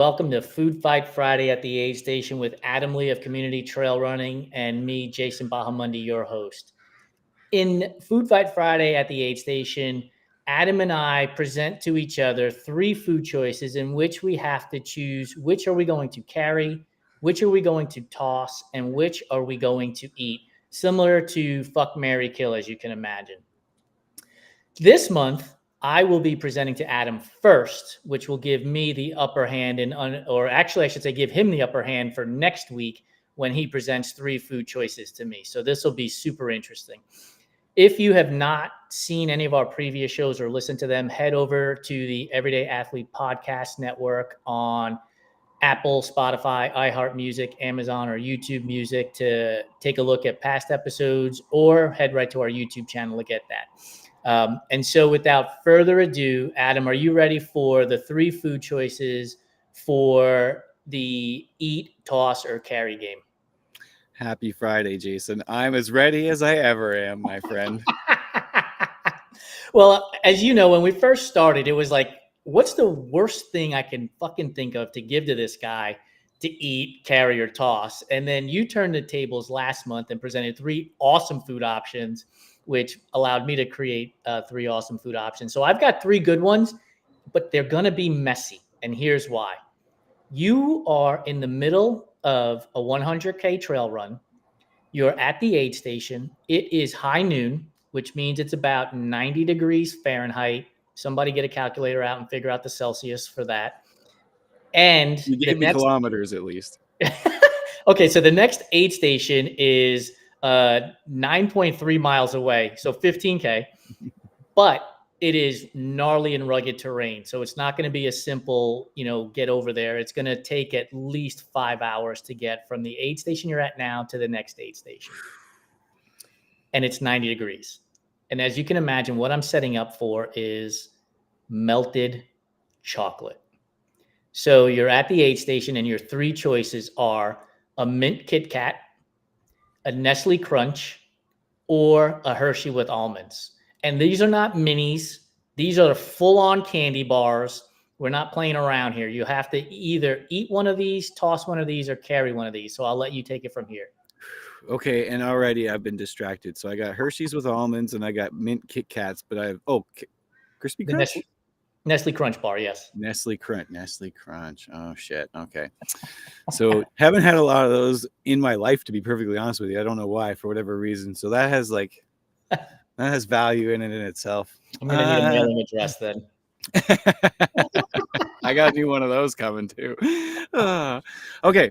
Welcome to Food Fight Friday at the Aid Station with Adam Lee of Community Trail Running and me, Jason Bahamundi, your host. In Food Fight Friday at the Aid Station, Adam and I present to each other three food choices in which we have to choose which are we going to carry, which are we going to toss, and which are we going to eat. Similar to Fuck, Marry, Kill, as you can imagine. This month, I will be presenting to Adam first, which will give me the upper hand, or actually, I should say, give him the upper hand for next week when he presents three food choices to me. So this will be super interesting. If you have not seen any of our previous shows or listened to them, head over to the Everyday Athlete Podcast Network on Apple, Spotify, iHeartMusic, Amazon, or YouTube Music to take a look at past episodes, or head right to our YouTube channel to get that. And so without further ado, Adam, are you ready for the three food choices for the eat, toss, or carry game? Happy Friday, Jason. I'm as ready as I ever am, my friend. Well, as you know, when we first started, it was like, what's the worst thing I can fucking think of to give to this guy to eat, carry, or toss? And then you turned the tables last month and presented three awesome food options, which allowed me to create three awesome food options. So I've got three good ones, but they're going to be messy. And here's why. You are in the middle of a 100K trail run. You're at the aid station. It is high noon, which means it's about 90 degrees Fahrenheit. Somebody get a calculator out and figure out the Celsius for that. And you gave me kilometers at least. Okay, so the next aid station is 9.3 miles away, so 15K, but it is gnarly and rugged terrain. So it's not going to be a simple, get over there. It's going to take at least 5 hours to get from the aid station you're at now to the next aid station. And it's 90 degrees. And as you can imagine, what I'm setting up for is melted chocolate. So you're at the aid station and your three choices are a mint Kit Kat, a Nestle Crunch, or a Hershey with almonds. And these are not minis. These are full-on candy bars. We're not playing around here. You have to either eat one of these, toss one of these, or carry one of these. So I'll let you take it from here. Okay, and already I've been distracted. So I got Hershey's with almonds, and I got mint Kit Kats, but I have, Crispy Crunch? Nestle Crunch bar, yes. Nestle Crunch. Oh, shit. Okay. So haven't had a lot of those in my life, to be perfectly honest with you. I don't know why, for whatever reason. So that has value in it in itself. I'm going to need a mailing address then. I got a new one of those coming too. Okay.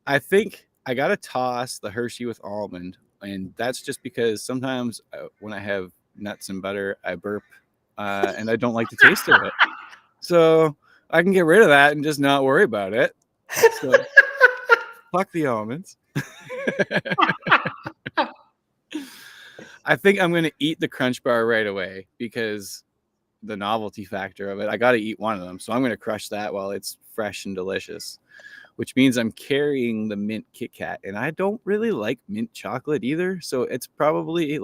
I think I got to toss the Hershey with almond. And that's just because sometimes when I have nuts and butter, I burp. And I don't like the taste of it. So I can get rid of that and just not worry about it. So fuck the almonds. I think I'm going to eat the Crunch Bar right away because the novelty factor of it. I got to eat one of them. So I'm going to crush that while it's fresh and delicious, which means I'm carrying the mint Kit Kat. And I don't really like mint chocolate either. So it's probably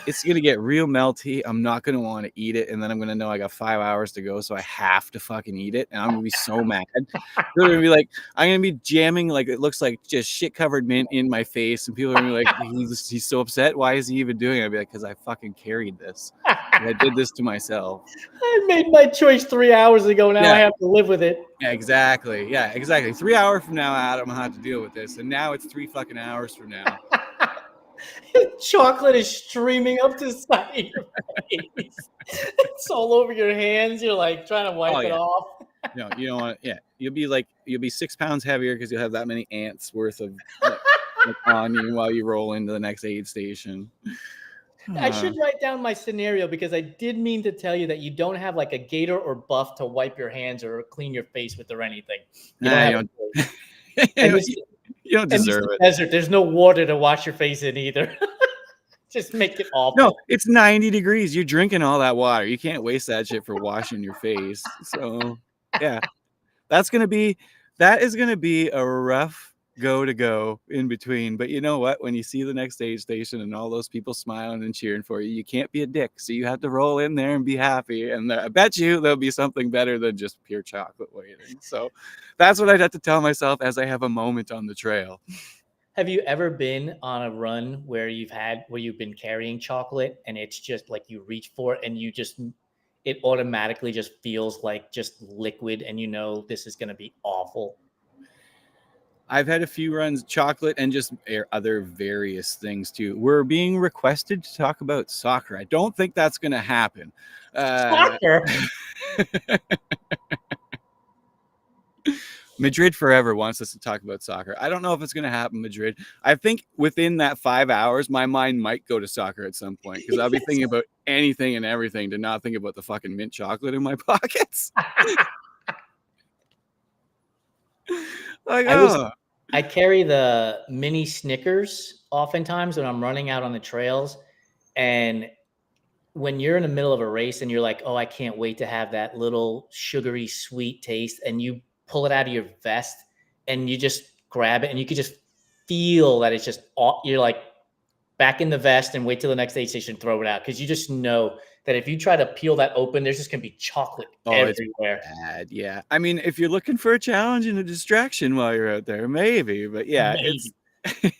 it's going to get real melty. I'm not going to want to eat it. And then I'm going to know I got 5 hours to go. So I have to fucking eat it. And I'm going to be so mad. They're going to be like, I'm going to be jamming like it looks like just shit covered mint in my face. And people are going to be like, he's so upset. Why is he even doing it? I'd be like, because I fucking carried this. I did this to myself. I made my choice 3 hours ago. Now I have to live with it. Yeah, exactly. 3 hours from now, Adam, I'll have to deal with this. And now it's 3 fucking hours from now. Chocolate is streaming up the side of your face. It's all over your hands. You're like trying to wipe it off. No, you don't want to. Yeah, you'll be 6 pounds heavier because you'll have that many ants worth of on you while you roll into the next aid station. I should write down my scenario because I did mean to tell you that you don't have like a gator or buff to wipe your hands or clean your face with or anything. You don't deserve it. Desert, there's no water to wash your face in either. Just make it awful. No, it's 90 degrees. You're drinking all that water. You can't waste that shit for washing your face. So, yeah, that is going to be a rough go in between. But you know what? When you see the next aid station and all those people smiling and cheering for you, you can't be a dick. So you have to roll in there and be happy. And I bet you there'll be something better than just pure chocolate waiting. So that's what I'd have to tell myself as I have a moment on the trail. Have you ever been on a run where you've been carrying chocolate and it's just like you reach for it and it automatically just feels like just liquid and you know this is going to be awful? I've had a few runs, chocolate and just other various things too. We're being requested to talk about soccer. I don't think that's going to happen. Soccer? Madrid forever wants us to talk about soccer. I don't know if it's going to happen, Madrid. I think within that 5 hours, my mind might go to soccer at some point because I'll be thinking about anything and everything to not think about the fucking mint chocolate in my pockets. I carry the mini Snickers oftentimes when I'm running out on the trails. And when you're in the middle of a race and you're like, oh, I can't wait to have that little sugary sweet taste, and you pull it out of your vest and you just grab it and you can just feel that it's just you're like back in the vest and wait till the next aid station, throw it out. Cause you just know that if you try to peel that open, there's just gonna be chocolate everywhere. It's bad. Yeah. I mean, if you're looking for a challenge and a distraction while you're out there, maybe, but yeah, Maybe.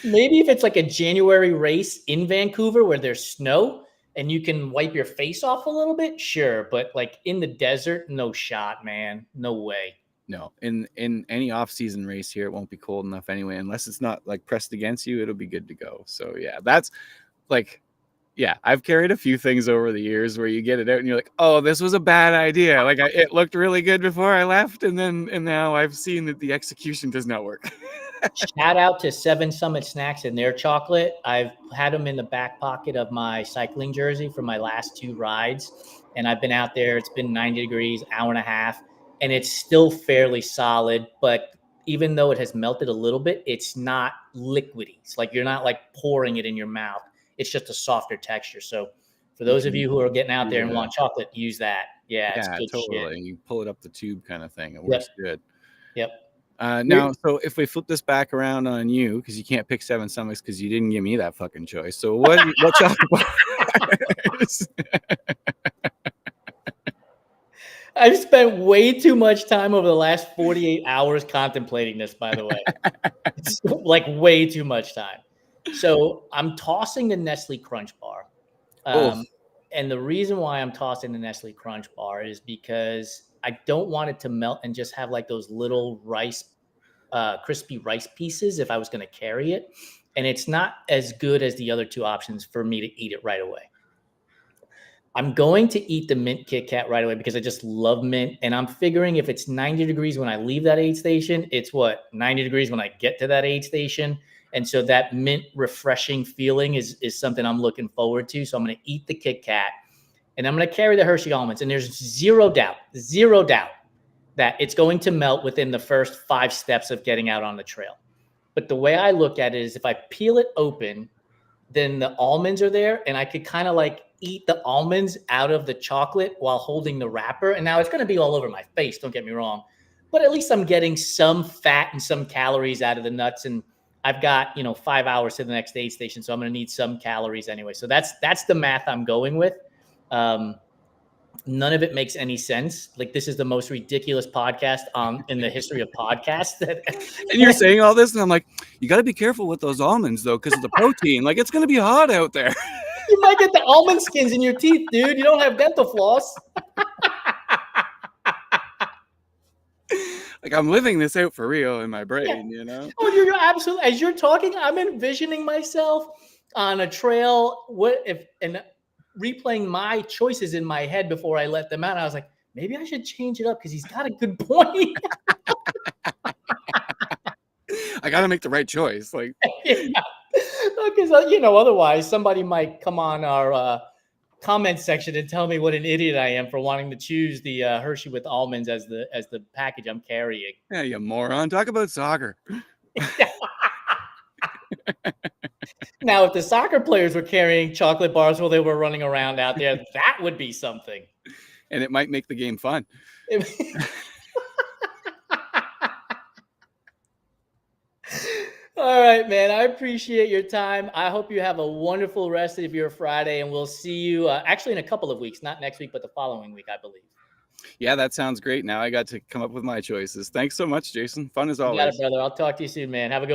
Maybe if it's like a January race in Vancouver where there's snow and you can wipe your face off a little bit, sure. But like in the desert, no shot, man. No way. No, in any off-season race here, it won't be cold enough anyway. Unless it's not like pressed against you, it'll be good to go. So yeah, that's like, yeah, I've carried a few things over the years where you get it out and you're like, oh, this was a bad idea. Like it looked really good before I left, and now I've seen that the execution does not work. Shout out to Seven Summit Snacks and their chocolate. I've had them in the back pocket of my cycling jersey for my last 2 rides. And I've been out there. It's been 90 degrees, hour and a half, and it's still fairly solid. But even though it has melted a little bit, it's not liquidy. It's like you're not like pouring it in your mouth. It's just a softer texture. So for those of you who are getting out there and want chocolate, use that. Yeah, it's good totally. shit. You pull it up the tube kind of thing. It works good. Yep. Now, so if we flip this back around on you, because you can't pick Seven Summits because you didn't give me that fucking choice. So what chocolate bars? I've spent way too much time over the last 48 hours contemplating this, by the way. It's like way too much time. So I'm tossing the Nestle Crunch Bar. And the reason why I'm tossing the Nestle Crunch Bar is because I don't want it to melt and just have like those little crispy rice pieces if I was going to carry it. And it's not as good as the other 2 options for me to eat it right away. I'm going to eat the mint Kit Kat right away because I just love mint. And I'm figuring if it's 90 degrees when I leave that aid station, it's 90 degrees when I get to that aid station. And so that mint refreshing feeling is something I'm looking forward to. So I'm going to eat the Kit Kat and I'm going to carry the Hershey almonds. And there's zero doubt that it's going to melt within the first 5 steps of getting out on the trail. But the way I look at it is if I peel it open, then the almonds are there and I could kind of like eat the almonds out of the chocolate while holding the wrapper. And now it's going to be all over my face, don't get me wrong, but at least I'm getting some fat and some calories out of the nuts. And I've got, 5 hours to the next aid station. So I'm going to need some calories anyway. So that's the math I'm going with. None of it makes any sense. Like this is the most ridiculous podcast in the history of podcasts. And you're saying all this, and I'm like, you got to be careful with those almonds though, because of the protein. Like it's gonna be hot out there. You might get the almond skins in your teeth, dude. You don't have dental floss. Like I'm living this out for real in my brain, Oh, you're absolutely. As you're talking, I'm envisioning myself on a trail. Replaying my choices in my head before I let them out. I was like, maybe I should change it up because he's got a good point. I got to make the right choice. Like, because otherwise somebody might come on our comment section and tell me what an idiot I am for wanting to choose the Hershey with almonds as the package I'm carrying. Yeah, you moron. Talk about soccer. Now, if the soccer players were carrying chocolate bars while they were running around out there, that would be something. And it might make the game fun. All right, man. I appreciate your time. I hope you have a wonderful rest of your Friday, and we'll see you actually in a couple of weeks, not next week, but the following week, I believe. Yeah, that sounds great. Now I got to come up with my choices. Thanks so much, Jason. Fun as You got it, always. brother. I'll talk to you soon, man. Have a good one.